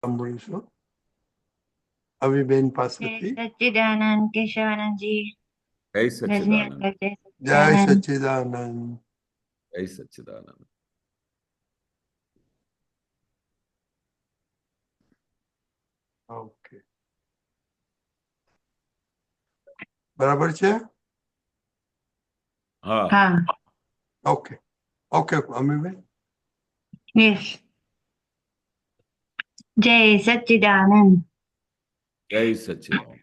સાંભળીશું અવિબેન જય પાસેથી. સચ્ચિદાનંદ કેશવાનંદજી. જય રજની સચ્ચિદાનંદ. અંકલ જય જય સચ્ચિદાનંદ. સચ્ચિદાનંદ. જય સચ્ચિદાનંદ. ઓકે, બરાબર છે. હા. હા, ઓકે ઓકે અમીબેન. યસ. જય સચ્ચિદાનંદ. જય સચ્ચિદાનંદ.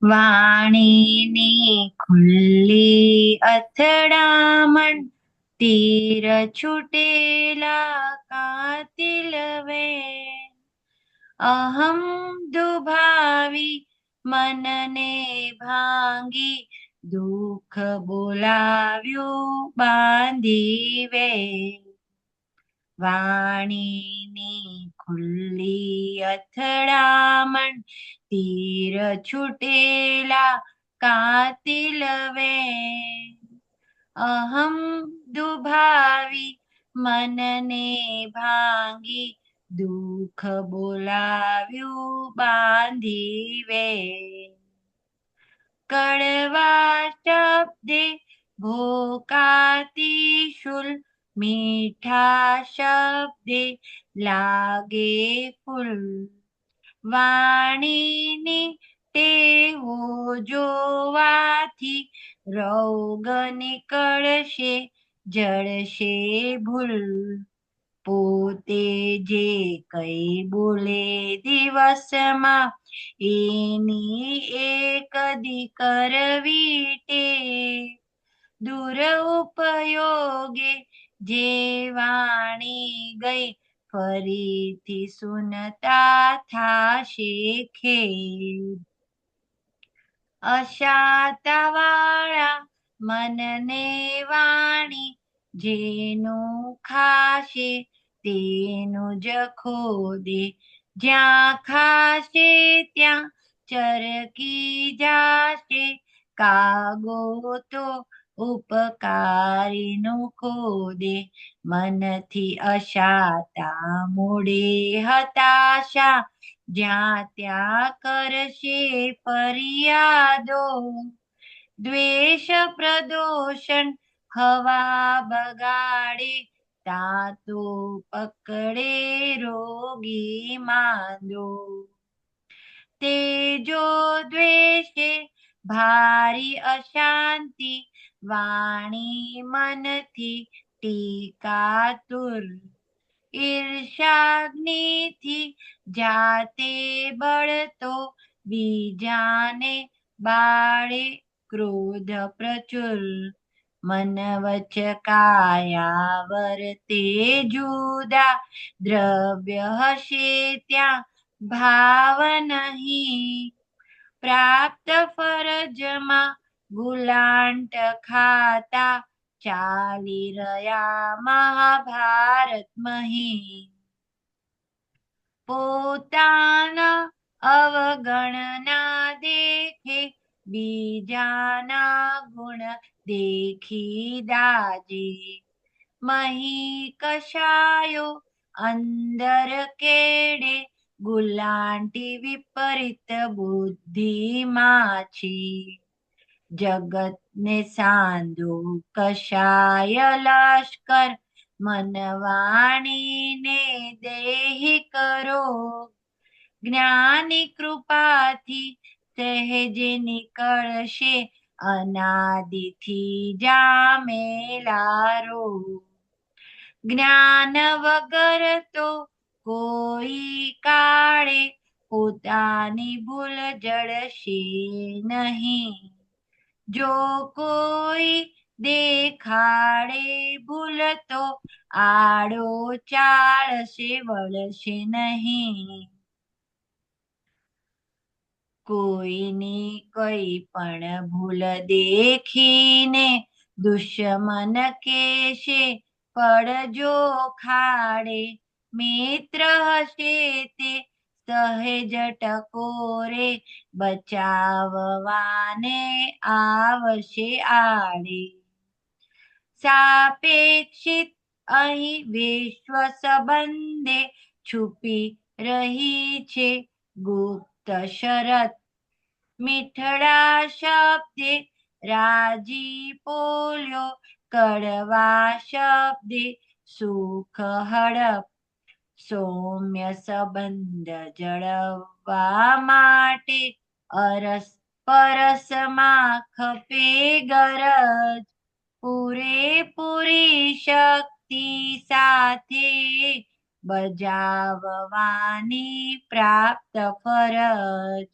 વાણીની ખુલ્લી અથડામણ, તીર છૂટેલા કાતિલ વેણ. અહમ દુભાવી મનને ભાંગી, દુઃખ બોલાવ્યું બાંધી વેણ. વાણીની ખુલ્લી અથડામણ, તીર છૂટેલા કાતિલ વેણ. અહમ દુભાવી મનને ભાંગી, દુઃખ બોલાવ્યું બાંધી વેણ. કડવા શબ્દે ભોકાતી શૂલ, મીઠા શબ્દે લાગે ફૂલ. વાણીની ટેવો જોવાથી, રોગ નીકળશે જળશે ભૂલ. પોતે જે કઈ બોલે દિવસમાં, એની એક દી કરવી ટેવ. દુરુપયોગે જે વાણી ગઈ, ફરીથી સુનતા થાશે ખેદ. અશાતાવાળા મનને વાણી, જેનું ખાશે તેનું જ ખોદે. જ્યાં ખાશે ત્યાં ચરકી જાશે, કાગો તો ઉપકારીનું ખોદે. મનથી અશાતા મૂળે હતાશા, જ્યાં ત્યાં કરશે ફરિયાદો. દ્વેષ પ્રદોષણ હવા બગાડે, ત્યાં તો પકડે રોગી માંદો. તેજો દ્વેષે ભારી અશાંતિ, વાણી મનથી ટીકાતુર. ઈર્ષાગ્નિથી જાતે બળતો, બીજાને બાળે ક્રોધ પ્રચુર. મન વચ કાયા વર્તે જુદા, દ્રવ્ય હશે ત્યાં ભાવ નહીં. પ્રાપ્ત ફરજમાં ગુલાંટ ખાતા, ચાલી રહ્યા મહાભારત મહી. પોતાના અવગણના દેખે, બીજાના ગુણ દેખી દાજે. મહી કશાયો અંદર કેડે, ગુલાંટી વિપરીત બુદ્ધિ માછી. જગતને સાંધો કશાય લશ્કર, મન વાણીને દેહી કરો. જ્ઞાની કૃપાથી સહેજે નીકળશે, અનાદિથી જામેલા રોગ. જ્ઞાન વગર તો કોઈ કાળે, પોતાની ભૂલ જડશે નહીં. જો કોઈ દેખાડે ભૂલ તો, આડો ચાળશે વળશે નહીં. કોઈની કઈ પણ ભૂલ દેખીને, દુશ્મન કેશે પડજો ખાડે. મિત્ર હશે તે સહેજ ટકોરે, બચાવવાને આવશે આડે. સાપેક્ષિત અહીં વિશ્વ સંબંધે, છુપી રહી છે ગુપ્ત શરત. મીઠડા શબ્દે રાજી બોલ્યો, કડવા શબ્દે સુખ હડપ. સૌમ્ય સંબંધ જળવવા માટે અરસ પરસમાં ખપે ગરજ. પૂરેપૂરી શક્તિ સાથે બજાવવાની પ્રાપ્ત ફરજ.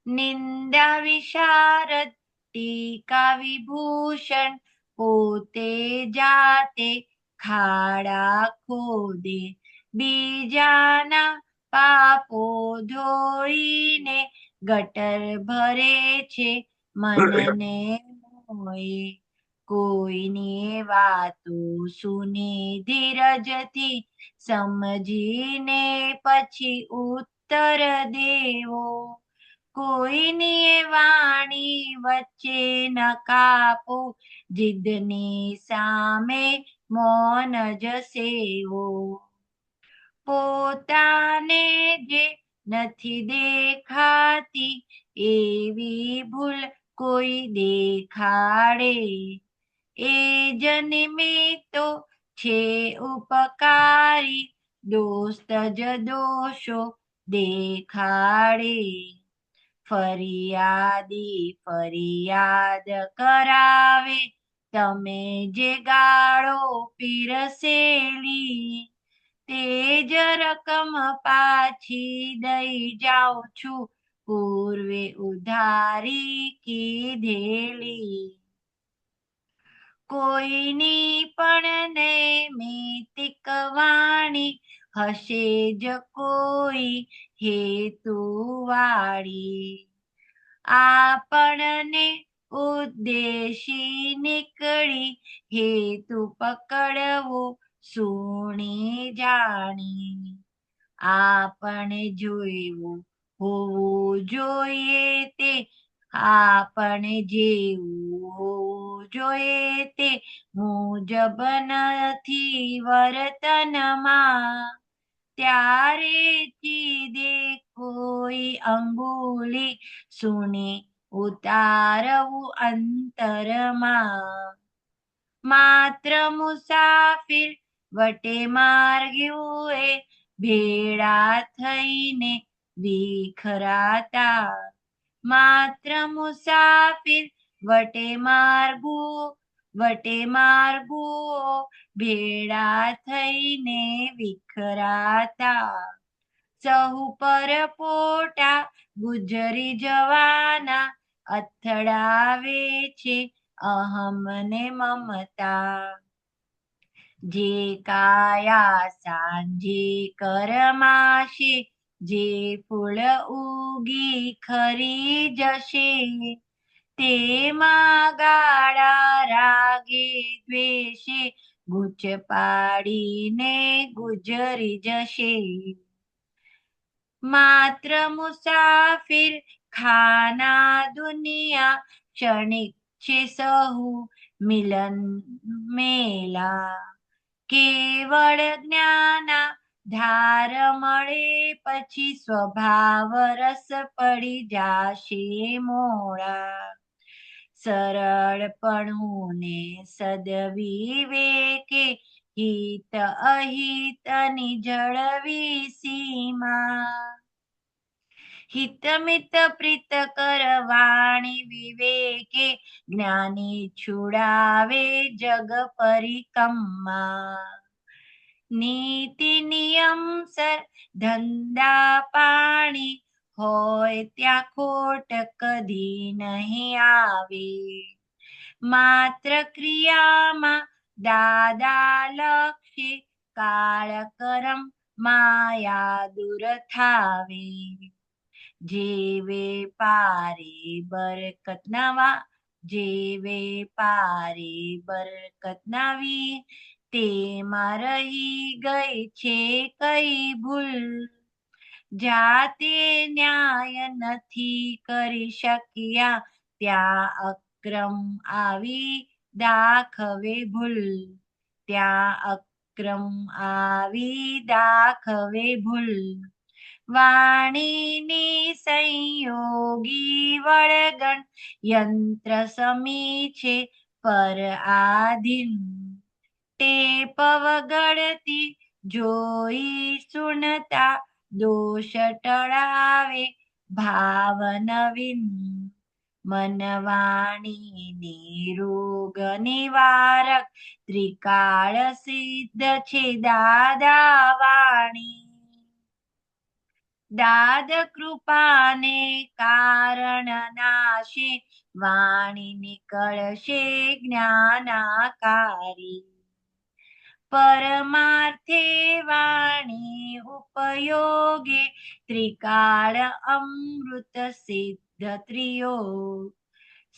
નિંદા વિશારદ ટીકા વિભૂષણ, પોતે જાતે ખાડા ખોદે. બીજાના પાપો ધોઈને ગટર ભરે છે મનને મોહે. કોઈની વાતો સુની ધીરજથી, સમજીને પછી ઉત્તર દેવો. કોઈની વાણી વચ્ચે ન કાપો, જીદની સામે મૌન જ સેવો. પોતાને જે નથી દેખાતી એવી ભૂલ કોઈ દેખાડે, એ જ નિમિત્તો છે ઉપકારી, દોસ્ત જ દોષો દેખાડે. ફરિયાદી ફરિયાદ કરાવે, તમે જે ગાળો પીરસેલી, તે જ રકમ પાછી દઈ જાઉં છું, પૂર્વે ઉધારી કીધેલી. કોઈની પણ નૈમિતિક વાણી હશે જ કોઈ હેતુવાળી. આપણને ઉદ્દેશી નીકળી હેતુ પકડવો સૂણી જાણી. આપણે જોયું હોવું જોઈએ તે, આપણે જેવું હોવું જોઈએ તે મુજબ નથી વર્તનમાં, ત્યારે ચીદે કોઈ અંગુલી સુની ઉતારવું અંતરમાં. માત્ર મુસાફિર વટે માર્ગીઓએ ભેળા થઈને વિખરાતા. માત્ર મુસાફિર વટે માર્ગુઓ ભેળા થઈને વિખરાતા. સહુ પરપોટા ગુજરી જવાના, અથડાવે છે અહમ ને મમતા. જે કાયા સાંજે કરમાશે, જે ફૂલ ઉગી ખરી જશે, તેમાં ગાળા રાગે દ્વેષે ગૂંચ પાડીને ગુજરી જશે. માત્ર મુસાફિર ખાના દુનિયા, ક્ષણિક છે સહુ મિલન મેલા. કેવળ જ્ઞાના ધાર મળે પછી સ્વભાવ રસ પડી જાશે મોળા. સરળપણું ને સદવિવેકે હિત અહિતની જળવી સીમા. હિતમિત પ્રીત કરવાણી વિવેકે, જ્ઞાની છુડાવે જગ પરિકમ્મા. નીતિ નિયમસર ધંધા પાણી, હોય ત્યાં ખોટ કદી નહીં આવે. માત્ર ક્રિયામાં દાદા લક્ષે, કાળ કરમ માયા દૂર થાવે. જે વેપારે બરકત નાવી, તેમાં રહી ગઈ છે કઈ ભૂલ. જાતે ન્યાય નથી કરી શક્યા, ત્યાં અક્રમ આવી દાખવે ભૂલ. ત્યાં વિક્રમ આવી દાખવે ભૂલ વાણીની સંયોગી વળગણ યંત્ર સમી છે પર આધીન ટેપ વગડતી જોઈ સુનતા દોષ ટળાવે ભાવ નવીન મનવાણી નિરોગ નિવારક ત્રિકાળ સિદ્ધ છે દાદા વાણી દાદ કૃપાને કારણ નાશે વાણી નીકળશે જ્ઞાનાકારી પરમાર્થે વાણી ઉપયોગે ત્રિકાળ અમૃત સિદ્ધ ત્રિયોગ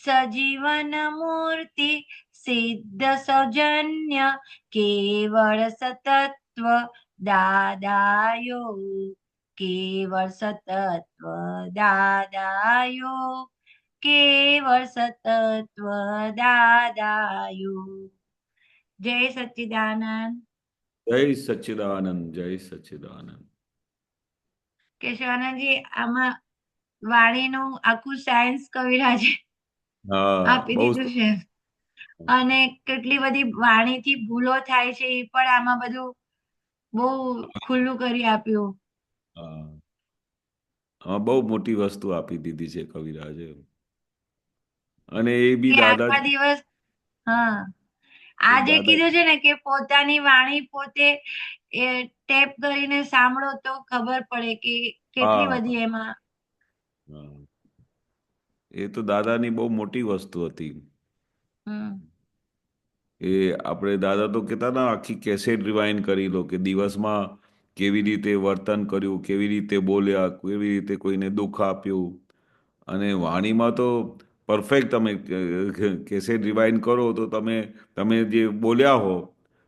સજીવન મૂર્તિ સિદ્ધ સૌજન્ય કેવળ સતત્વ દાદાયો કેવળ સતત્વ દાદાયો કેવળ સતત્વ દાદાયો જય સચ્ચિદાનંદ જય સચ્ચિદાનંદ, જય સચ્ચિદાનંદ. કેશવાનંદજી આમાં વાણીનું આખું સાયન્સ કવિરાજે હા, આપી બહુ દીધું છે અને કેટલી બધી વાણીથી ભૂલો થાય છે એ પણ આમાં બધું બહુ ખુલ્લું કરી આપ્યું હા, હા, બહુ મોટી વસ્તુ આપી દીધી છે કવિરાજે. અને એ બી કે દાદા આખા દિવસ હા આ જે દાદા કીધું છે ને કે પોતાની વાણી પોતે એ ટેપ કરીને સાંભળો તો ખબર પડે કે કેટલી હા, બધી એમાં હા. એ તો દાદાની બહુ મોટી વસ્તુ હતી. હમ એ આપણે દાદા તો કહેતા ના આખી કેસેટ રિવાઇન્ડ કરી લો કે દિવસમાં કેવી રીતે વર્તન કર્યું, કેવી રીતે બોલ્યા, કેવી રીતે કોઈને દુઃખ આપ્યું. અને વાણીમાં તો પરફેક્ટ તમે કેસેટ રિવાઇન્ડ કરો તો તમે જે બોલ્યા હો,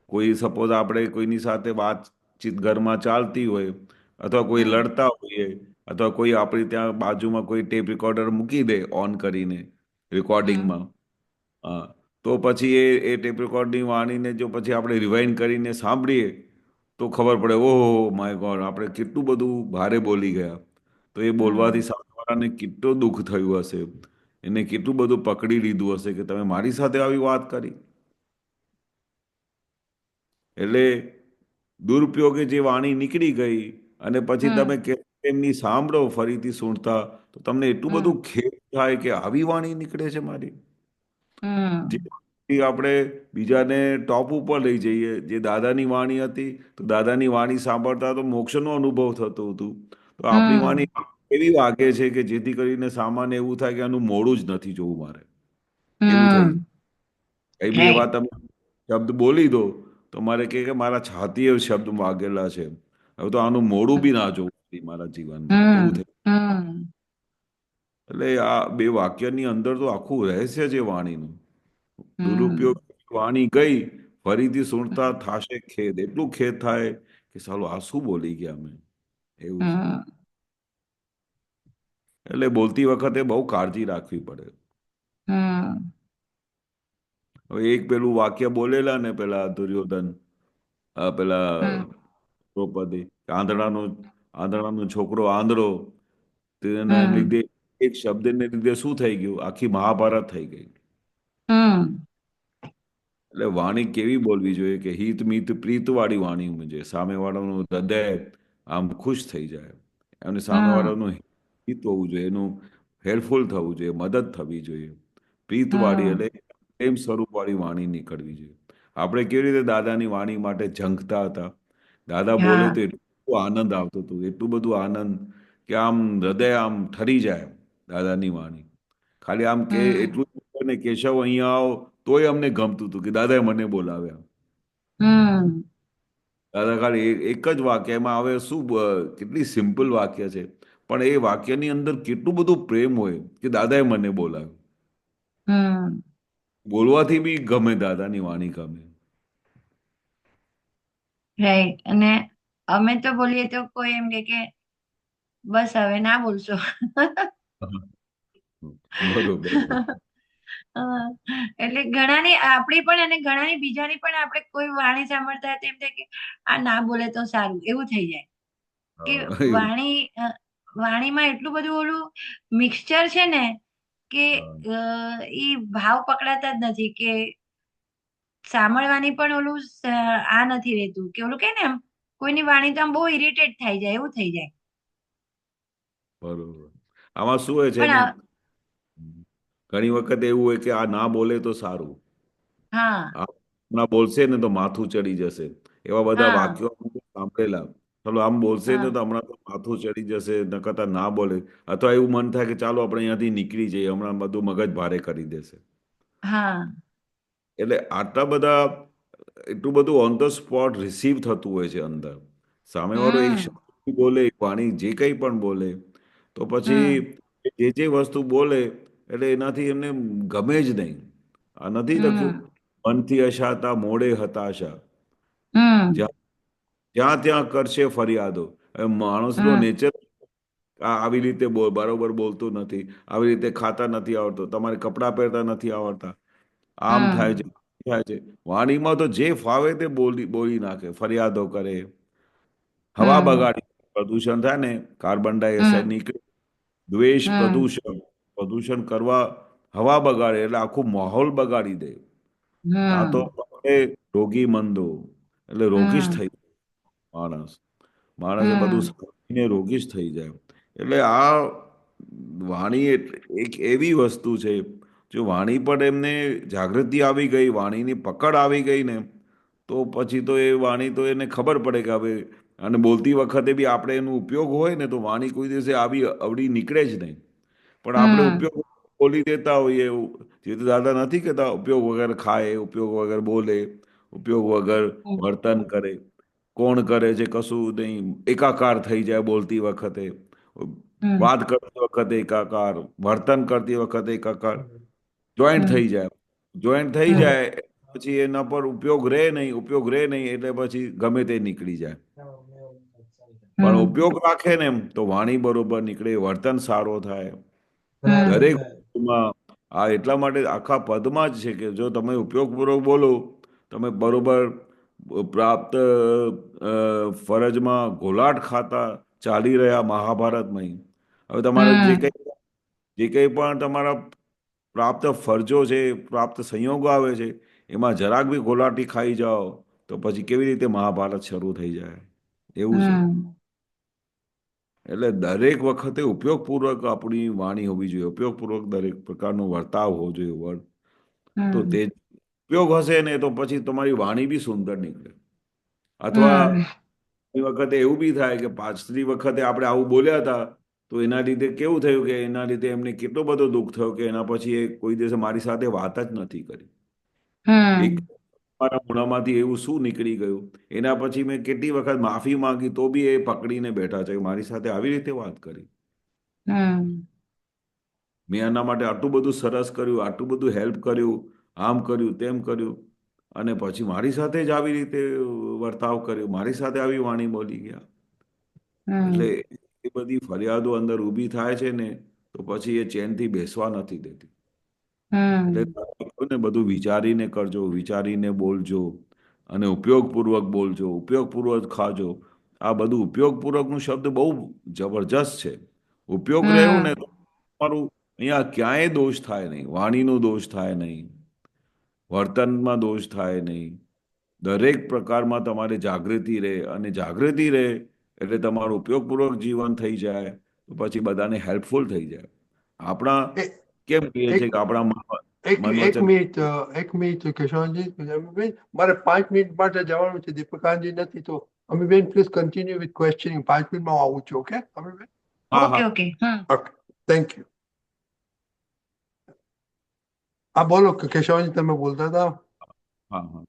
કોઈ સપોઝ આપણે કોઈની સાથે વાતચીત ઘરમાં ચાલતી હોય અથવા કોઈ હમ લડતા હોઈએ અથવા કોઈ આપણી ત્યાં બાજુમાં કોઈ ટેપ રેકોર્ડર મૂકી દે ઓન કરીને હમ રેકોર્ડિંગમાં. હા, તો પછી એ ટેપ રેકોર્ડની વાણીને જો પછી આપણે રિવાઇન્ડ કરીને સાંભળીએ તો ખબર પડે ઓહો માય ગોડ આપણે કેટલું બધું ભારે બોલી ગયા. તો એ બોલવાથી હમ સામેવાળાને કેટલું દુઃખ થયું હશે, એને કેટલું બધું પકડી લીધું હશે કે તમે મારી સાથે આવી વાત કરી. એટલે દુરુપયોગે જે વાણી નીકળી ગઈ અને પછી તમે હમ એમની સાંભળો ફરીથી સુણતા તો તમને એટલું હમ બધું ખેદ થાય કે આવી વાણી નીકળે છે મારી. જે હમ વાણી આપણે બીજાને ટોપ ઉપર લઈ જઈએ, જે દાદાની વાણી હતી તો દાદાની વાણી સાંભળતા તો મોક્ષનો અનુભવ થતો હતું. તો આપણી વાણી હમ એવી વાગે છે કે જેથી કરીને સામાન્ય એવું થાય કે આનું મોડું જ નથી જોવું મારે. એવું થઈ હમ કઈ બી એવા રાઈટ તમે શબ્દ બોલી દો તો મારે કે મારા છાતીએ શબ્દ વાગેલા છે, હવે તો આનું મોડું બી ના જોવું મારા જીવનમાં એવું હમ થઈ. હમ એટલે આ બે વાક્યની અંદર તો આખું રહસ્ય છે વાણીનું. દુરુપયોગ હમ વાણી ગઈ ફરીથી સુણતા થાશે ખેદ, એટલું ખેદ થાય કે સાલું આ શું બોલી ગયા અમે, એવું છે. હમ એટલે બોલતી વખતે બહુ કાળજી રાખવી પડે. હમ હવે એક પેલું વાક્ય બોલેલા ને પેલા દુર્યોધન પેલા હમ દ્રૌપદી આંધળાનો છોકરો આંધળો તેના હમ લીધે એક શબ્દને લીધે શું થઈ ગયું, આખી મહાભારત થઈ ગઈ. હમ એટલે વાણી કેવી બોલવી જોઈએ કે હિત મિત પ્રીત વાળી વાણી હોવી જોઈએ. સામેવાળાનું હૃદય આમ ખુશ થઈ જાય અને હમ સામેવાળાનું હિત હોવું જોઈએ, એનું હેલ્પફુલ થવું જોઈએ, મદદ થવી જોઈએ. પ્રીત વાળી હમ એટલે પ્રેમ સ્વરૂપ વાળી વાણી નીકળવી જોઈએ. આપણે કેવી રીતે દાદાની વાણી માટે ઝંખતા હતા. દાદા બોલે હા તો એટલું આનંદ આવતો હતો, એટલું બધું આનંદ કે આમ હૃદય આમ ઠરી જાય દાદાની વાણી. ખાલી આમ કે હમ એટલું જ ને કેશવ અહીંયા આવો તોય અમને ગમતું હતું કે દાદાએ મને બોલાવ્યા. હમ દાદા ખાલી એક જ વાક્ય એમાં હવે શું કેટલી સિમ્પલ વાક્ય છે પણ એ વાક્યની અંદર કેટલું બધું પ્રેમ હોય કે દાદાએ મને બોલાવ્યો. હમ બોલવાથી બી ગમે દાદાની વાણી ગમે. રાઈટ અને અમે તો બોલીએ તો કોઈ એમ કે બસ હવે ના બોલશો બરોબર. એટલે ઘણાની આપણી પણ અને ઘણાની બીજાની પણ આપણે કોઈ વાણી સાંભળતા હોય તો એમ થાય કે આ ના બોલે તો સારું એવું થઈ જાય કે એવું. વાણીમાં એટલું બધું ઓલું મિક્સચર છે ને કે હા, ઈ ભાવ પકડાતા જ નથી કે સાંભળવાની પણ ઓલું આ નથી રહેતું કે ઓલું કે ને એમ કોઈની વાણી તો આમ બહુ ઇરિટેટ થઈ જાય એવું થઈ જાય બરોબર. આમાં શું હોય છે પણ ને, ઘણી વખત એવું હોય કે આ ના બોલે તો સારું. હા આ હમણાં બોલશે ને તો માથું ચડી જશે. એવા બધા હા વાક્યો અમે સાંભળેલા. ચાલો આમ બોલશે ને હા તો હમણાં તો માથું ચડી જશે, ન કરતા ના બોલે. અથવા એવું મન થાય કે ચાલો આપણે અહીંયાથી નીકળી જઈએ, હમણાં બધું મગજ ભારે કરી દેશે. હા એટલે આટલા બધા, એટલું બધું ઓન ધ સ્પોટ રિસીવ થતું હોય છે અંદર. સામેવાળો એક હમ શબ્દ બોલે, એક વાણી જે કંઈ પણ બોલે, તો પછી હમ જે વસ્તુ બોલે એટલે એનાથી એમને ગમે જ નહીં. આ નથી લખ્યું, હમ મનથી અશાતા મોઢે હતાશા, હમ જ્યાં જ્યાં ત્યાં કરશે ફરિયાદો. હવે માણસનો હમ નેચર આવી રીતે બરોબર બોલતું નથી, આવી રીતે ખાતા નથી આવડતું, તમારે કપડાં પહેરતા નથી આવડતા, આમ થાય છે, હમ તેમ થાય છે. વાણીમાં તો જે ફાવે તે બોલી બોલી નાખે, ફરિયાદો કરે, હવા હમ બગાડી, પ્રદૂષણ થાય ને, કાર્બન ડાયોક્સાઇડ હમ નીકળે, દ્વેષ, હમ પ્રદૂષણ, પ્રદૂષણ કરવા, હવા બગાડે એટલે આખું માહોલ બગાડી દે. ત્યાં તો હમ આપણે રોગી મંદો, એટલે રોગી જ હમ થઈ જાય માણસ. માણસે બધું હમ સાંભળીને રોગી જ થઈ જાય. એટલે આ વાણી એક એવી વસ્તુ છે, જો વાણી પર એમને જાગૃતિ આવી ગઈ, વાણીની પકડ આવી ગઈ ને, તો પછી તો એ વાણી તો એને ખબર પડે કે હવે, અને બોલતી વખતે બી આપણે એનો ઉપયોગ હોય ને તો વાણી કોઈ દિવસે આવી અવળી નીકળે જ નહીં. પણ આપણે હમ ઉપયોગ બોલી દેતા હોઈએ એવું. જે તો દાદા નથી કહેતા, ઉપયોગ વગર ખાય, ઉપયોગ વગર બોલે, ઉપયોગ વગર વર્તન કરે. કોણ કરે છે કશું નહીં, એકાકાર થઈ જાય બોલતી વખતે, હમ વાત કરતી વખતે એકાકાર, વર્તન કરતી વખતે એકાકાર, જોઈન્ટ હમ થઈ જાય. જોઈન્ટ થઈ હમ જાય પછી એના પર ઉપયોગ રહે નહીં, ઉપયોગ રહે નહીં એટલે પછી ગમે તે નીકળી જાય. પણ હમ ઉપયોગ રાખે ને એમ તો વાણી બરોબર નીકળે, વર્તન સારો થાય. હમ દરેક વસ્તુમાં આ એટલા માટે આખા પદમાં જ છે કે જો તમે ઉપયોગપૂર્વક બોલો, તમે બરોબર પ્રાપ્ત ફરજમાં ઘોલાટ ખાતા ચાલી રહ્યા મહાભારતમાં. હવે તમારે હમ જે કંઈ પણ તમારા પ્રાપ્ત ફરજો છે, પ્રાપ્ત સંયોગો આવે છે, એમાં જરાક બી ઘોલાટી ખાઈ જાઓ તો પછી કેવી રીતે મહાભારત શરૂ થઈ જાય? એવું છે. હમ એટલે દરેક વખતે ઉપયોગપૂર્વક આપણી વાણી હોવી જોઈએ, ઉપયોગપૂર્વક દરેક પ્રકારનો વર્તાવ હોવો જોઈએ. તો તે હમ ઉપયોગ હશે ને તો પછી તમારી વાણી બી સુંદર નીકળે. અથવા હમ એ વખતે એવું બી થાય કે પાછલી વખતે આપણે આવું બોલ્યા હતા તો એના લીધે કેવું થયું કે એના લીધે એમને કેટલો બધો દુઃખ થયો કે એના પછી એ કોઈ દિવસે મારી સાથે વાત જ નથી કરી. એક હમ મારા મોઢામાંથી એવું શું નીકળી ગયું, એના પછી મેં કેટલી વખત માફી માંગી તો બી એ પકડીને બેઠા છે કે મારી સાથે આવી રીતે વાત કરી. હમ મેં એના માટે આટલું બધું સરસ કર્યું, આટલું બધું હેલ્પ કર્યું, આમ કર્યું, તેમ કર્યું, અને પછી મારી સાથે જ આવી રીતે વર્તાવ કર્યો, મારી સાથે આવી વાણી બોલી ગયા. એટલે હમ એ બધી ફરિયાદો અંદર ઊભી થાય છે ને તો પછી એ ચેનથી બેસવા નથી દેતી. એટલે હમ કહ્યું ને બધું વિચારીને કરજો, વિચારીને બોલજો, અને ઉપયોગપૂર્વક બોલજો, ઉપયોગપૂર્વક ખાજો. આ બધું ઉપયોગપૂર્વકનું શબ્દ બહુ જબરજસ્ત છે. ઉપયોગ રહ્યો ને તો તમારું અહીંયા ક્યાંય દોષ થાય નહીં, વાણીનો દોષ થાય નહીં, વર્તનમાં દોષ થાય નહીં. દરેક પ્રકારમાં તમારે જાગૃતિ રહે, અને જાગૃતિ રહે એટલે તમારું ઉપયોગપૂર્વક જીવન થઈ જાય તો પછી બધાને હેલ્પફુલ થઈ જાય. આપણા એ- કેમ કહીએ છીએ એક કે આપણા મન એક વચન. મિનિટ, એક મિનિટ કિશોરજી, અમીબેન, મારે 5 મિનિટ માટે જવાનું છે, દીપિકાજી નથી તો. Amiben, please continue with questioning. 5 મિનિટમાં હું આવું છું. ઓકે અમીબેન? હા, ઓકે હા, okay hmm okay, thank you. હા બોલો કેશવજી, તમે બોલતા હતા. હા, હા.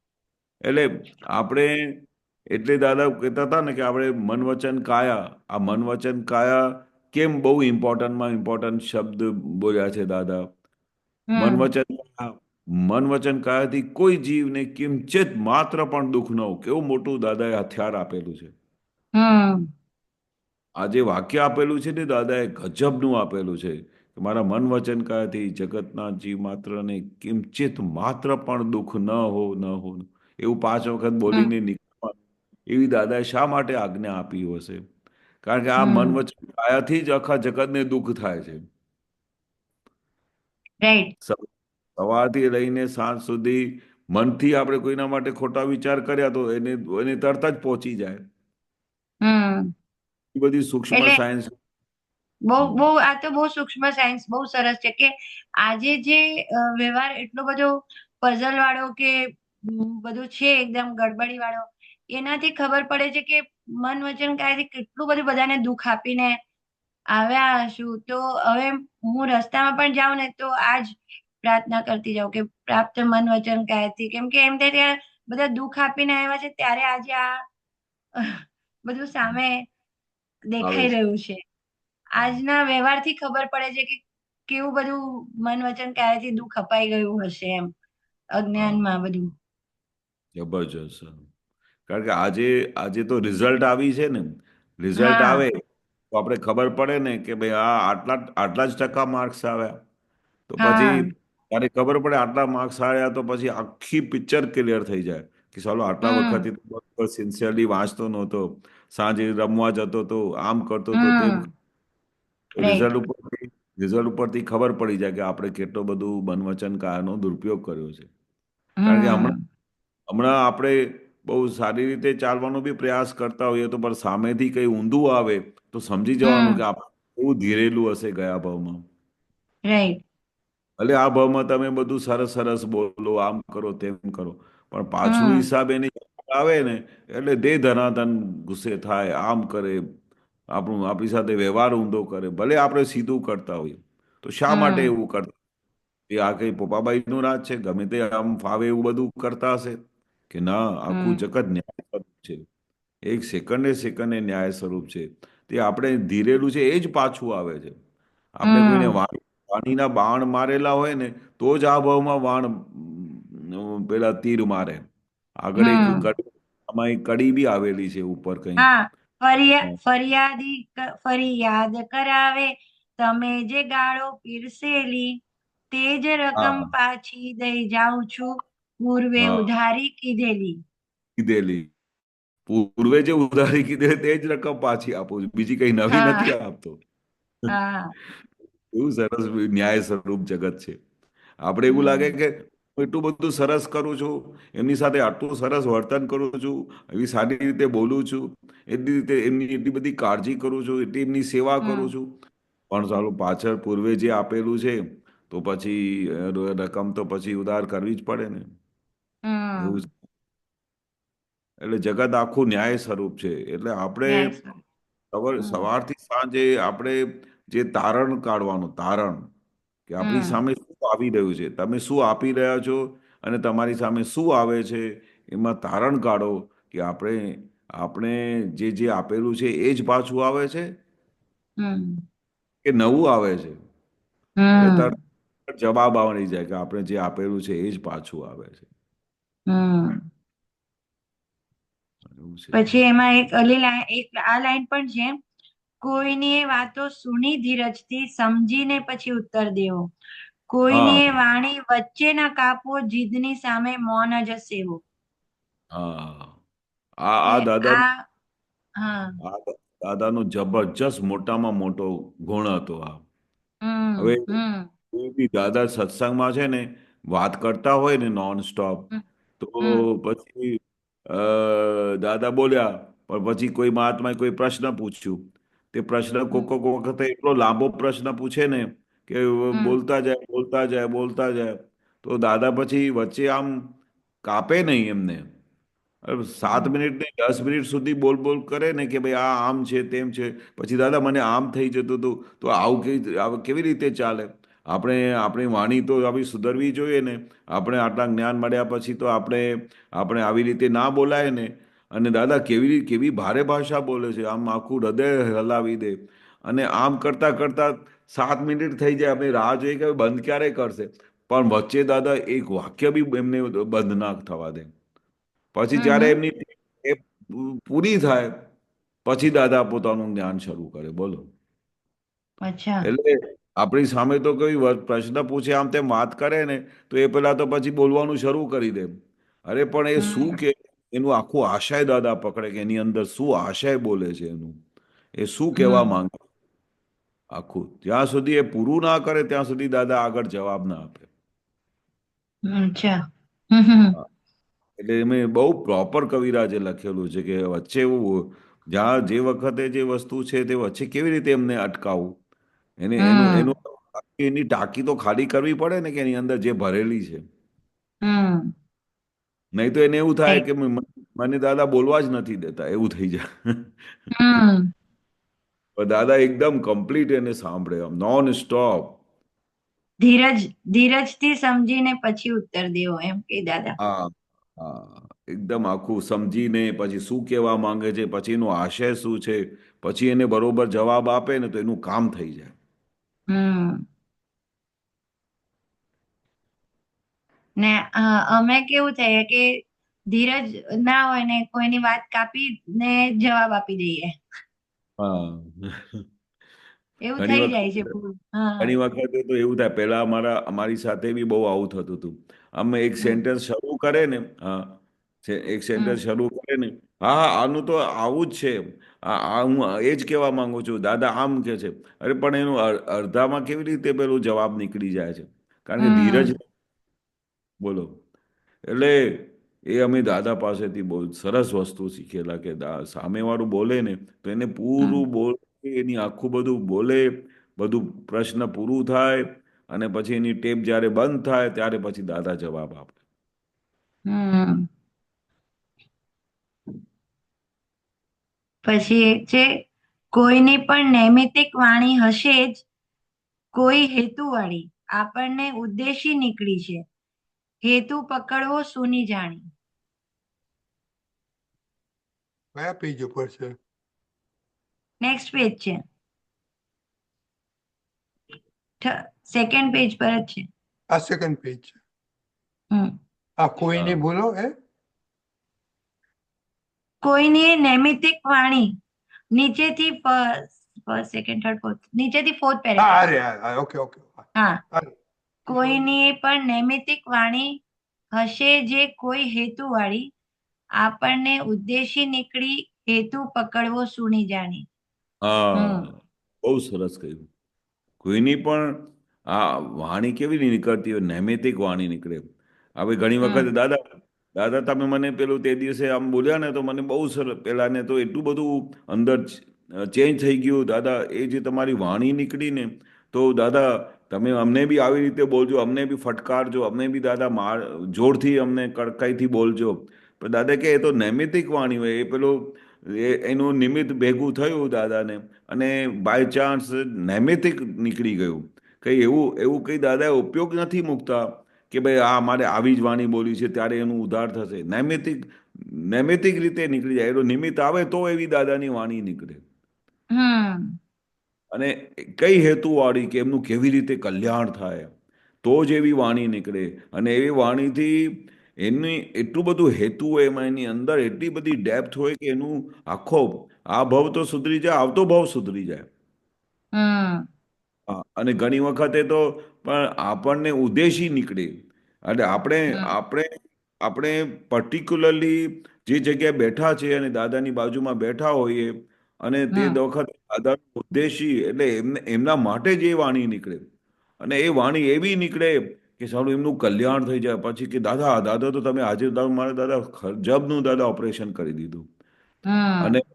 એટલે આપણે, એટલે દાદા કહેતા હતા ને કે આપણે મન વચન કાયા, આ મન વચન કાયા કેમ બહુ ઇમ્પોર્ટન્ટમાં ઇમ્પોર્ટન્ટ શબ્દ બોલ્યા છે દાદા. મન હમ વચન કાયા, મન વચન કાયાથી કોઈ જીવને કિંચિત માત્ર પણ દુઃખ ન હોય. કેવું મોટું દાદાએ હથિયાર આપેલું છે. હમ આ જે વાક્ય આપેલું છે ને દાદાએ ગજબનું આપેલું છે કે મારા મન વચન કાયાથી જગતના જીવ માત્રને કિંચિત માત્ર પણ દુઃખ ન હો ન હો. એવું 5 વખત હમ બોલીને નીકળવાનું. એવી દાદાએ શા માટે આજ્ઞા આપી હશે? કારણ કે આ મન હમ વચન કાયાથી જ આખા જગતને દુઃખ થાય છે. રાઈટ. સ- સવારથી લઈને સાંજ સુધી મનથી આપણે કોઈના માટે ખોટા વિચાર કર્યા તો એને એને તરત જ પહોંચી જાય. હમ એ બધી સૂક્ષ્મ એટલે સાયન્સ. બહુ હમ. બહુ આ તો બહુ સૂક્ષ્મ સાયન્સ બહુ સરસ છે કે આજે જે વ્યવહાર એટલો બધો પઝલ વાળો કે બધું છે એકદમ ગડબડી વાળો, એનાથી ખબર પડે છે કે મન વચન કાયથી કેટલું બધું બધાને દુઃખ આપીને આવ્યા હશું. તો હવે હું રસ્તામાં પણ જાઉં ને તો આજ પ્રાર્થના કરતી જાઉં કે પ્રાપ્ત મન વચન કાયથી, કેમ કે એમ થાય ત્યારે બધા દુઃખ આપીને આવ્યા છે ત્યારે આજે આ બધું સામે આવે દેખાઈ છે. રહ્યું છે. હા. આજના વ્યવહારથી ખબર પડે છે કે કેવું બધું મન વચન કાયાથી દુઃખ અપાઈ ગયું હશે એમ હા. અજ્ઞાનમાં બધું. જબરજસ્ત. કારણ કે આજે આજે તો રિઝલ્ટ આવી છે ને. રિઝલ્ટ હા. આવે તો આપણે ખબર પડે ને કે ભાઈ આ આટલા આટલા જ ટકા માર્ક્સ આવ્યા. તો પછી હા. ત્યારે ખબર પડે આટલા માર્ક્સ આવ્યા તો પછી આખી પિક્ચર ક્લિયર થઈ જાય કે ચાલો આટલા હમ વખત સિન્સિયરલી વાંચતો નહોતો, સાંજે રમવા જતો હતો, આમ કરતો હતો, તેમ. હમ રાઈટ. રિઝલ્ટ ઉપરથી ખબર પડી જાય કે આપણે કેટલો બધું મન વચન કાયાનો દુરુપયોગ કર્યો છે. કારણ કે હમણાં હમ હમણાં આપણે બહુ સારી રીતે ચાલવાનો બી પ્રયાસ કરતા હોઈએ તો પણ સામેથી કંઈ ઊંધું આવે તો સમજી જવાનું હમ કે આપણે બહુ ધીરેલું હશે ગયા ભાવમાં. રાઈટ. ભલે આ ભાવમાં તમે બધું સરસ સરસ બોલો, આમ કરો તેમ કરો, પણ પાછલું હમ હિસાબ એની આવે ને એટલે દે ધનાધન ગુસ્સે થાય, આમ કરે, આપણી સાથે વ્યવહાર ઊંધો કરે. ભલે આપણે સીધું કરતા હોઈએ તો શા માટે હમ એવું કરતા? એ આ કઈ પોપાબાઈનું રાજ છે? ગમે તે આમ ફાવે એવું બધું કરતા હશે કે ના? આખું હમ જગત ન્યાય સ્વરૂપ છે. એક સેકન્ડે સેકન્ડે ન્યાય સ્વરૂપ છે. તે આપણે ધીરેલું છે એ જ પાછું આવે છે. આપણે કોઈને હમ વાણીના બાણ મારેલા હોય ને તો જ આ ભાવમાં પેલા તીર મારે. આગળ એક હમ આમાં એક કડી બી આવેલી છે ઉપર કંઈક. હા. ફરિયાદી ફરિયાદ કરાવે, તમે જે ગાળો પીરસેલી તે જ રકમ હા. પાછી દઈ જાઉં છું, પૂર્વે હા. ઉધારી કીધેલી. કીધેલી. પૂર્વે જે ઉધારી કીધેલી તે જ રકમ પાછી આપું છું, બીજી કઈ નવી હા. નથી આપતો. હા. એવું સરસ ન્યાય સ્વરૂપ જગત છે. આપણે એવું લાગે હમ કે હું એટલું બધું સરસ કરું છું, એમની સાથે આટલું સરસ વર્તન કરું છું, એવી સારી રીતે બોલું છું, એટલી રીતે એમની એટલી બધી કાળજી કરું છું, એટલી એમની સેવા કરું હમ છું, પણ સાલું પાછળ પૂર્વે જે આપેલું છે તો પછી રકમ તો પછી ઉધાર કરવી જ પડે ને. એવું છે. હમ એટલે જગત આખું ન્યાય સ્વરૂપ છે. એટલે આપણે ન્યાય સર. હમ સવારથી સાંજે આપણે જે તારણ કાઢવાનું, તારણ કે આપણી હમ સામે શું આવી રહ્યું છે, તમે શું આપી રહ્યા છો અને તમારી સામે શું આવે છે, એમાં તારણ કાઢો કે આપણે જે જે આપેલું છે એ જ પાછું આવે છે હમ કે નવું આવે છે. એટલે હમ તરત જવાબ આવી જાય કે આપણે જે આપેલું છે એ જ પાછું આવે છે. હમ એવું છે. પછી એમાં એક અલી લાઈન, એક આ લાઈન પણ છે, કોઈની વાતો સુની ધીરજથી, સમજીને પછી ઉત્તર દેવો, હા. કોઈની વાણી વચ્ચે ના કાપવો, જીદની સામે મૌન જ સેવો. હા. આ એટલે દાદા આ હા. આ દાદાનો જબરજસ્ત મોટામાં મોટો ગુણ હતો આ. હવે હમ હમ કોઈ બી દાદા સત્સંગમાં છે ને વાત કરતા હોય ને નોન સ્ટોપ, હમ તો હમ પછી દાદા બોલ્યા પણ પછી કોઈ મહાત્માએ કોઈ પ્રશ્ન પૂછ્યું. તે પ્રશ્ન હમ કોક વખતે એટલો લાંબો પ્રશ્ન પૂછે ને કે હમ બોલતા જાય બોલતા જાય બોલતા જાય, તો દાદા પછી વચ્ચે આમ કાપે નહીં એમને. 7 મિનિટ નહીં, 10 મિનિટ સુધી બોલ બોલ કરે ને કે ભાઈ આ આમ છે તેમ છે, પછી દાદા મને આમ થઈ જતું હતું, તો કેવી રીતે ચાલે? આપણી વાણી તો આવી સુધરવી જોઈએ ને. આપણે આટલા જ્ઞાન મળ્યા પછી તો આપણે આવી રીતે ના બોલાય ને. અને દાદા કેવી કેવી ભારે ભાષા બોલે છે, આમ આખું હૃદય હલાવી દે. અને આમ કરતા કરતા 7 મિનિટ થઈ જાય, આપણે રાહ જોઈએ કે બંધ ક્યારે કરશે, પણ વચ્ચે દાદા એક વાક્ય બી એમને બંધ ના થવા દે. પછી જ્યારે હમ એમની એ પૂરી થાય પછી દાદા પોતાનું જ્ઞાન શરૂ કરે. બોલો. અચ્છા. એટલે આપણી સામે તો કોઈ પ્રશ્ન પૂછે આમ તેમ વાત કરે ને તો એ પેલા તો પછી બોલવાનું શરૂ કરી દે. અરે પણ એ શું હમ કે એનું આખું આશય દાદા પકડે કે એની અંદર શું આશય બોલે છે એનું, એ શું કહેવા હમ માંગે આખું. જ્યાં સુધી એ પૂરું ના કરે ત્યાં સુધી દાદા આગળ જવાબ ના આપે. અચ્છા. હમ હા. એટલે એમે બહુ પ્રોપર કવિરાજે લખેલું છે કે વચ્ચે એવું જ્યાં જે વખતે જે વસ્તુ છે તે વચ્ચે કેવી રીતે એમને અટકાવવું. એનું હમ એની ટાંકી તો ખાલી કરવી પડે ને કે એની અંદર જે ભરેલી છે. હમ નહીં તો એને એવું થાય રાઈટ. કે મને દાદા બોલવા જ નથી દેતા એવું થઈ જાય. હમ પણ દાદા એકદમ કમ્પ્લીટ એને સાંભળે આમ નોન સ્ટોપ. ધીરજથી સમજીને પછી ઉત્તર દેવો એમ કે દાદા. હા હા એકદમ આખું સમજીને પછી શું કહેવા માંગે છે પછી એનો આશય શું છે પછી એને બરોબર જવાબ આપે ને તો એનું કામ થઈ જાય. હમ ને અમે કેવું થાય કે ધીરજ ના હોય ને કોઈની વાત કાપી ને જવાબ આપી દઈએ. હા. એવું ઘણી થઈ જાય છે વખત પૂરું. હા. ઘણી વખતે તો એવું થાય પહેલા અમારી સાથે બી બહુ આવું થતું હતું. અમે એક હમ સેન્ટેન્સ શરૂ કરે ને હા એક સેન્ટેન્સ હમ શરૂ કરે ને હા હા આનું તો આવું જ છે. હું એ જ કહેવા માંગુ છું દાદા આમ કે છે. અરે પણ એનું અડધામાં કેવી રીતે પેલું જવાબ નીકળી જાય છે કારણ કે ધીરજ હમ બોલો. એટલે એ અમે દાદા પાસેથી બહુ સરસ વસ્તુ શીખેલા કે સામેવાળું બોલે ને તો એને પૂરું હમ બોલે એની આખું બધું બોલે બધું પ્રશ્ન પૂરું થાય અને પછી એની ટેપ જ્યારે બંધ થાય ત્યારે પછી દાદા જવાબ આપે. હમ પછી એક છે કોઈની પણ નૈમિતિક વાણી હશે જ કોઈ હેતુવાળી આપણને ઉદ્દેશી નીકળી છે હેતુ પકડવો સૂની જાણી. કયા પેજ ઉપર છે? નેક્સ્ટ પેજ છે. સેકન્ડ પેજ પર જ છે. આ સેકન્ડ પેજ છે. હમ આ કોઈને હા બોલો એ કોઈની નૈમિતિક વાણી નીચેથી ફર્સ્ટ સેકન્ડ થર્ડ ફોર્થ નીચેથી ફોર્થ હા પેરેગ્રાફ. અરે ઓકે ઓકે હા. અરે કોઈની પણ નૈમિતિક વાણી હશે જે કોઈ હેતુવાળી આપણને ઉદ્દેશી નીકળી હેતુ પકડવો સૂની જાણી. હમ હા બહુ સરસ કહ્યું. કોઈની પણ આ વાણી કેવી રીતે નીકળતી હોય નૈમિતિક વાણી નીકળે. હવે ઘણી વખત હમ દાદા દાદા તમે મને પેલું તે દિવસે આમ બોલ્યા ને તો મને બહુ સરસ પેલા ને તો એટલું બધું અંદર ચેન્જ થઈ ગયું દાદા એ જે તમારી વાણી નીકળી ને તો દાદા તમે અમને બી આવી રીતે બોલજો અમને બી ફટકારજો અમને બી દાદા જોરથી અમને કડકાઈથી બોલજો. પણ દાદા કે એ તો નૈમિતિક વાણી હોય એ પેલું એનું નિમિત્ત ભેગું થયું દાદાને અને બાય ચાન્સ નૈમિતિક નીકળી ગયું. કઈ એવું એવું કઈ દાદાએ ઉપયોગ નથી મૂકતા કે ભાઈ આ મારે આવી જ વાણી બોલી છે ત્યારે એનું ઉદ્ધાર થશે. નૈમિતિક રીતે નીકળી જાય એનો નિમિત્ત આવે તો એવી દાદાની વાણી નીકળે. હમ અને કઈ હેતુવાળી કે એમનું કેવી રીતે કલ્યાણ થાય તો જ એવી વાણી નીકળે. અને એવી વાણીથી એની એટલું બધું હેતુ હોય એમાં એની અંદર એટલી બધી ડેપ્થ હોય કે એનું આખો આ ભવ તો સુધરી જાય આવતો ભવ સુધરી જાય. હમ હા, અને ઘણી વખતે તો પણ આપણને ઉદ્દેશી નીકળે એટલે આપણે હમ આપણે આપણે પર્ટિક્યુલરલી જે જગ્યાએ બેઠા છે અને દાદાની બાજુમાં બેઠા હોઈએ અને તે હમ વખત દાદાનું ઉદ્દેશી એટલે એમના માટે જ એ વાણી નીકળે. અને એ વાણી એવી નીકળે કે સાલું એમનું કલ્યાણ થઈ જાય પછી કે દાદા દાદા તો તમે આજે મારા દાદા જબનું દાદા ઓપરેશન કરી દીધું. અને હમ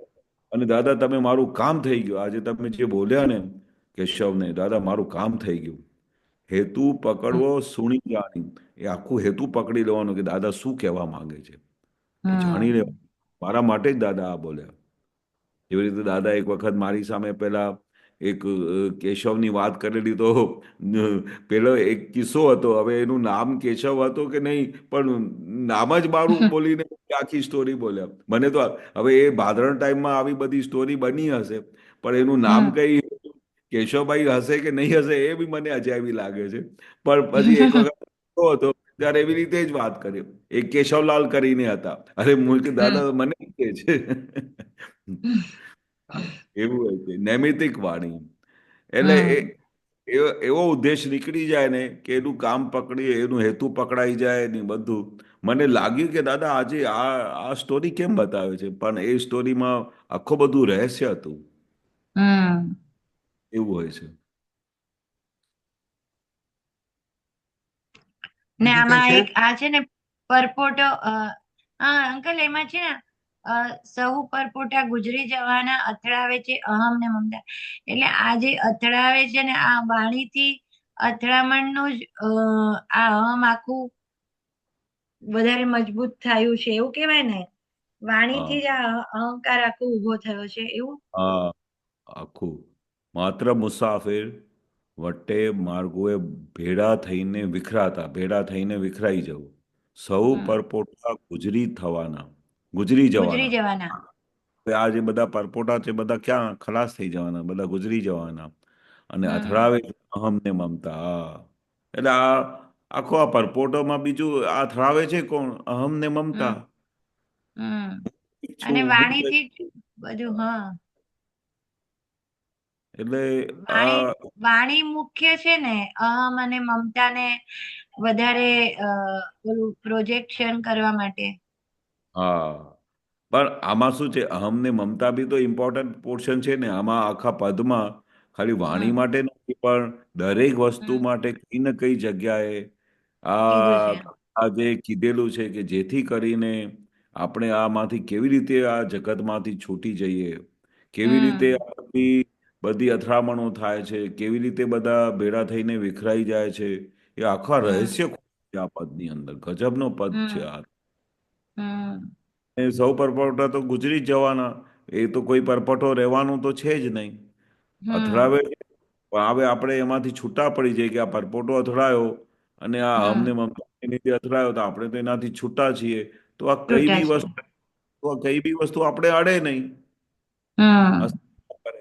અને દાદા તમે મારું કામ થઈ ગયું આજે તમે જે બોલ્યા ને કેશવને દાદા મારું કામ થઈ ગયું. હેતુ પકડવો સુણી જાણી એ આખું હેતુ પકડી લેવાનું કે દાદા શું કહેવા માંગે છે એ જાણી લે હમ મારા માટે જ દાદા આ બોલ્યા. એવી રીતે દાદા એક વખત મારી સામે પેલા એક કેશવની વાત કરેલી તો પેલો એક કિસ્સો હતો હવે એનું નામ કેશવ હતો કે નહીં પણ નામ જ મારું બોલીને આખી સ્ટોરી બોલ્યા. મને તો હવે એ ભાદરણ ટાઈમમાં આવી બધી સ્ટોરી બની હશે પણ એનું નામ હમ કઈ કેશવભાઈ હશે કે નહીં હશે એ બી મને અજાયબી લાગે છે. પણ પછી એક વખત હતો ત્યારે એવી રીતે જ વાત કરી એક કેશવલાલ કરીને હતા અરે હમ દાદા મને કે છે. એવું હોય છે નૈમિતિક વાણી એટલે હમ એવો ઉદ્દેશ નીકળી જાય ને કે એનું કામ પકડી એનું હેતુ પકડાઈ જાય ને બધું. મને લાગ્યું કે દાદા આજે આ સ્ટોરી કેમ બતાવે છે, પણ એ સ્ટોરીમાં આખું બધું રહસ્ય હતું. હમ એવું હોય છે. ને બીજું કઈ આમાં છે? એક આ છે ને પરપોટો હા અંકલ એમાં છે ને સહુ પરપોટા ગુજરી જવાના અથડાવે છે અહમ ને મમતા. એટલે આ જે અથડાવે છે ને આ વાણીથી અથડામણનું જ આ અહમ આખું વધારે મજબૂત થયું છે એવું કેવાય ને. હા વાણીથી જ આ અહંકાર આખો ઉભો થયો છે એવું. હા આખું માત્ર મુસાફિર વટે માર્ગોએ ભેડા થઈને વિખરાઈ જવું. સૌ હમ પરપોટા ગુજરી ગુજરી જવાના. જવાના. હવે આ જે બધા પરપોટા છે બધા ક્યાં ખલાસ થઈ જવાના, બધા ગુજરી જવાના. અને હમ અથડાવે છે અહમ ને મમતા. હા. એટલે આખો આ પરપોટોમાં બીજું આ અથડાવે છે કોણ? અહમ ને હમ મમતા. હમ અને છું હું વાણીથી જ બધું હા. એટલે વાણી આ વાણી મુખ્ય છે ને અહમ અને મમતાને વધારે ઓલું પ્રોજેક્શન કરવા માટે. હા. પણ આમાં શું છે, અહમ ને મમતા બી તો ઇમ્પોર્ટન્ટ પોર્શન છે ને આમાં આખા પદમાં. ખાલી વાણી હમ માટે નથી પણ દરેક વસ્તુ હમ માટે કઈ ને કઈ જગ્યાએ કીધું આ છે. આ જે કીધેલું છે કે જેથી કરીને આપણે આમાંથી કેવી રીતે આ જગતમાંથી છૂટી જઈએ, કેવી રીતે હમ આ બધી અથડામણો થાય છે, કેવી રીતે બધા ભેડા થઈને વિખરાઈ જાય છે, એ આખા હમ રહસ્ય છે આ પદની અંદર. ગજબનો પદ છે હમ આ. હમ એ સૌ પરપોટા તો ગુજરી જ જવાના. એ તો કોઈ પરપોટો રહેવાનું તો છે જ નહીં. હમ અથડાવે છે, પણ હવે આપણે એમાંથી છૂટા પડી જઈએ કે આ પરપોટો અથડાયો અને આ અમને હમ મમતાની લીધે અથડાયો તો આપણે તો એનાથી છૂટા છીએ. તો આ કઈ છૂટા બી છે. વસ્તુ તો આ કઈ બી વસ્તુ આપણે અડે નહીં. હમ અસર કરે.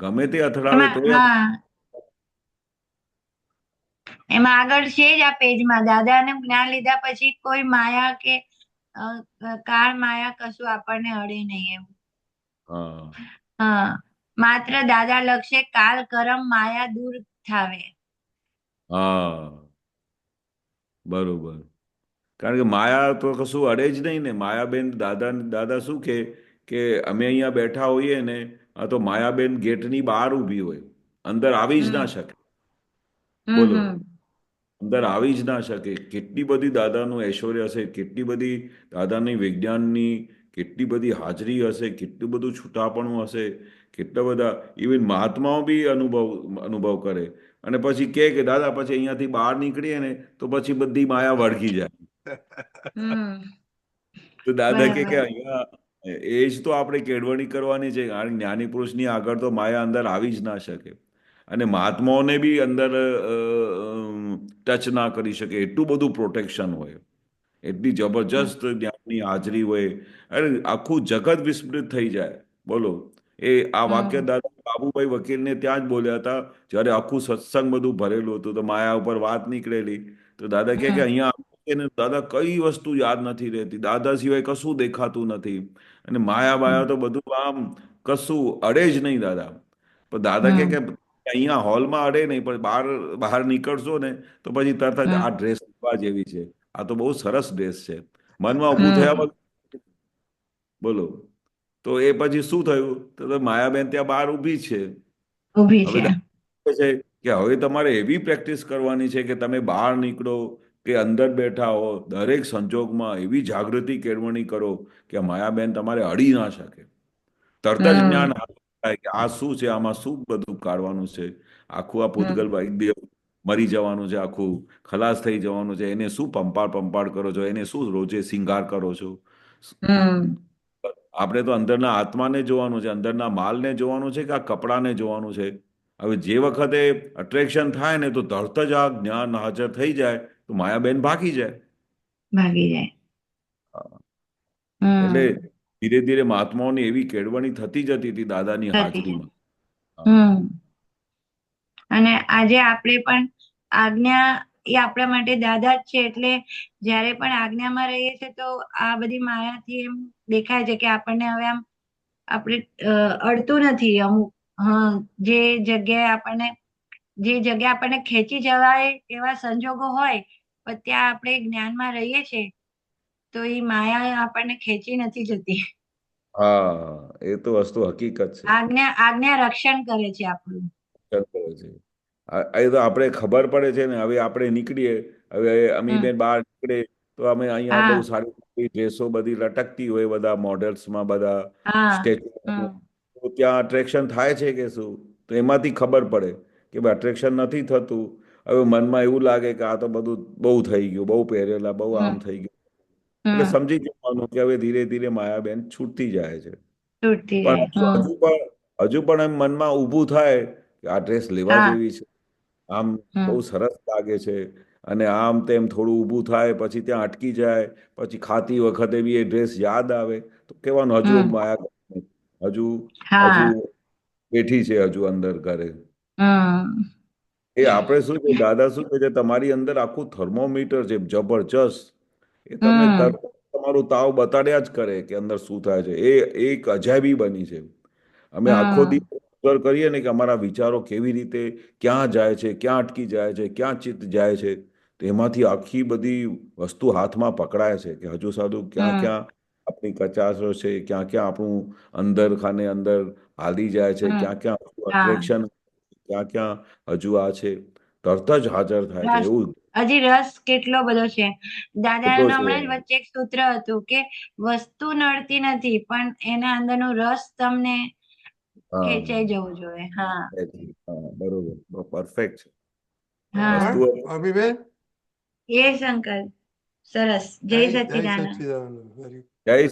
ગમે તે અથડાવે એમાં તો હા એમાં આગળ છે જ આ પેજમાં દાદાનું જ્ઞાન લીધા પછી કોઈ માયા કે અ, કાળ માયા કશું આપણને અડે નહીં એમ. હા હા માત્ર દાદા લક્ષે કાલ કરમ માયા દૂર થાવે. હા બરોબર. કારણ કે માયા તો કશું અડે જ નહીં ને. માયાબેન દાદા શું કે અમે અહીંયા બેઠા હોઈએ ને આ તો માયાબેન ગેટની બહાર ઊભી હોય, અંદર આવી જ ના હમ શકે. બોલો. હમ અંદર આવી જ ના શકે. કેટલી બધી દાદાનું ઐશ્વર્ય હશે, કેટલી બધી દાદાની વિજ્ઞાનની કેટલી બધી હાજરી હશે, કેટલું બધું છૂટાપણું હશે, કેટલા બધા ઇવન મહાત્માઓ બી અનુભવ કરે. અને પછી કે દાદા પછી અહીંયાથી બહાર નીકળીએ ને તો પછી બધી માયા વળગી જાય. હમ તો દાદા કે બરાબર. અહીંયા એ જ તો આપણે કેળવણી કરવાની છે. કારણ કે જ્ઞાની પુરુષની આગળ તો માયા અંદર આવી જ ના શકે. અને મહાત્માઓને બી અંદર ટચ ના કરી શકે એટલું બધું પ્રોટેક્શન હોય, એટલી હમ જબરજસ્ત જ્ઞાનની હાજરી હોય. અરે આખું જગત વિસ્મૃત થઈ જાય. બોલો. એ આ વાક્ય હમ દાદા બાબુભાઈ વકીલને ત્યાં જ બોલ્યા હતા જ્યારે આખું સત્સંગ બધું ભરેલું હતું તો માયા ઉપર વાત નીકળેલી. તો દાદા કે હમ અહીંયા આવીને દાદા કઈ વસ્તુ યાદ નથી રહેતી, દાદા સિવાય કશું દેખાતું નથી. અને માયા હમ બાયા તો બધું આમ કશું અડે જ નહીં દાદા. પણ દાદા કે હમ અહીંયા હોલમાં અડે નહીં પણ બહાર બહાર નીકળશો ને તો પછી તરત જ આ હમ ડ્રેસ લેવા જેવી છે, આ તો બહુ સરસ ડ્રેસ છે, મનમાં ઊભું થયા હમ વગર બોલો. તો એ પછી શું થયું તો માયાબેન ત્યાં બહાર ઊભી છે. ઊભી હવે છે. દાદા કહે છે કે હવે તમારે એવી પ્રેક્ટિસ કરવાની છે કે તમે બહાર નીકળો કે અંદર બેઠા હો દરેક સંજોગમાં એવી જાગૃતિ કેળવણી કરો કે માયાબેન તમારે અડી ના શકે. તરત જ જ્ઞાન હમ થાય કે આ શું છે, આમાં શું બધું કાઢવાનું છે. આખું આ હમ પૂતગલ એક દિવસ મરી જવાનું છે, આખું ખલાસ થઈ જવાનું છે, એને શું પંપાળ કરો છો, એને શું રોજે શિંગાર કરો છો. હમ આપણે તો અંદરના આત્માને જોવાનું છે, અંદરના માલને જોવાનું છે કે આ કપડાને જોવાનું છે. હવે જે વખતે અટ્રેક્શન થાય ને તો તરત જ આ જ્ઞાન હાજર થઈ જાય તો માયાબેન ભાગી જાય. ભાગી જાય. હા. એટલે હમ ધીરે ધીરે મહાત્માઓની એવી કેળવણી થતી જતી હતી દાદાની થતી છે. હાજરીમાં. હા. હમ અને આજે આપણે પણ આજ્ઞા એ આપણા માટે દાદા જ છે એટલે જ્યારે પણ આજ્ઞામાં રહીએ છીએ તો આ બધી માયાથી એમ દેખાય છે કે આપણને હવે આમ આપણે અડતું નથી અમુક હા જે જગ્યાએ આપણને જે જગ્યા આપણને ખેંચી જવાય એવા સંજોગો હોય પણ ત્યાં આપણે જ્ઞાનમાં રહીએ છીએ તો એ માયા આપણને ખેંચી નથી જતી. હા, એ તો વસ્તુ હકીકત છે. આજ્ઞા રક્ષણ કરે છે આપણું. કરે છે. એ તો આપણે ખબર પડે છે ને, હવે આપણે નીકળીએ, હવે હમ અમીબેન બહાર નીકળે તો અમે અહીંયા બહુ હા સારી ડ્રેસો બધી લટકતી હોય બધા મોડલ્સમાં બધા હા સ્ટેચ્યુ, હમ તો ત્યાં અટ્રેક્શન થાય છે કે શું? તો એમાંથી ખબર પડે કે ભાઈ અટ્રેક્શન નથી થતું. હવે મનમાં એવું લાગે કે આ તો બધું બહુ થઈ ગયું, બહુ પહેરેલા, બહુ હમ આમ થઈ ગયું. એટલે હમ સમજી જવાનું કે હવે ધીરે ધીરે માયાબેન છૂટતી જાય છે. તૂટતી પણ જાય. હમ હજુ પણ એમ મનમાં ઊભું થાય કે આ ડ્રેસ લેવા હા જેવી છે, આમ બહુ હમ સરસ લાગે છે, અને આમ તેમ થોડું ઊભું થાય, પછી ત્યાં અટકી જાય, પછી ખાતી વખતે બી એ ડ્રેસ યાદ આવે, તો કહેવાનું હજુ હમ માયા હજુ હજુ હા બેઠી છે હજુ અંદર ઘરે. હમ એ આપણે શું છે, દાદા શું કહે છે, તમારી અંદર આખું થર્મોમીટર છે જબરજસ્ત. એ તમને હમ તરત તમારું તાવ બતાડ્યા જ કરે કે અંદર શું થાય છે. એ એક અજાયબી બની છે. અમે આખો હમ દિવસ observe કરીએ ને કે અમારા વિચારો કેવી રીતે ક્યાં જાય છે, ક્યાં અટકી જાય છે, ક્યાં ચિત્ત જાય છે, તો એમાંથી આખી બધી વસ્તુ હાથમાં પકડાય છે કે હજુ સાધુ ક્યાં હમ ક્યાં આપણી કચાશો છે, ક્યાં ક્યાં આપણું અંદર ખાને અંદર હાલી જાય છે, હમ ક્યાં ક્યાં આપણું હા અટ્રેક્શન, ક્યાં ક્યાં હજુ આ છે, તરત જ હાજર થાય છે રસ એવું. હજી રસ કેટલો બધો છે. કેટલો દાદાનું છે. હમણાં જ વચ્ચે એક સૂત્ર હતું કે વસ્તુ નડતી નથી પણ એના અંદરનો રસ તમને હા, ખેંચાઈ જવો જોઈએ. હા હા, બરોબર, પરફેક્ટ છે. હા વસ્તુ બરાબર અમીબેન? એ શંકર સરસ. જય જય સચ્ચિદાનંદ. સચ્ચિદાનંદ. વેરી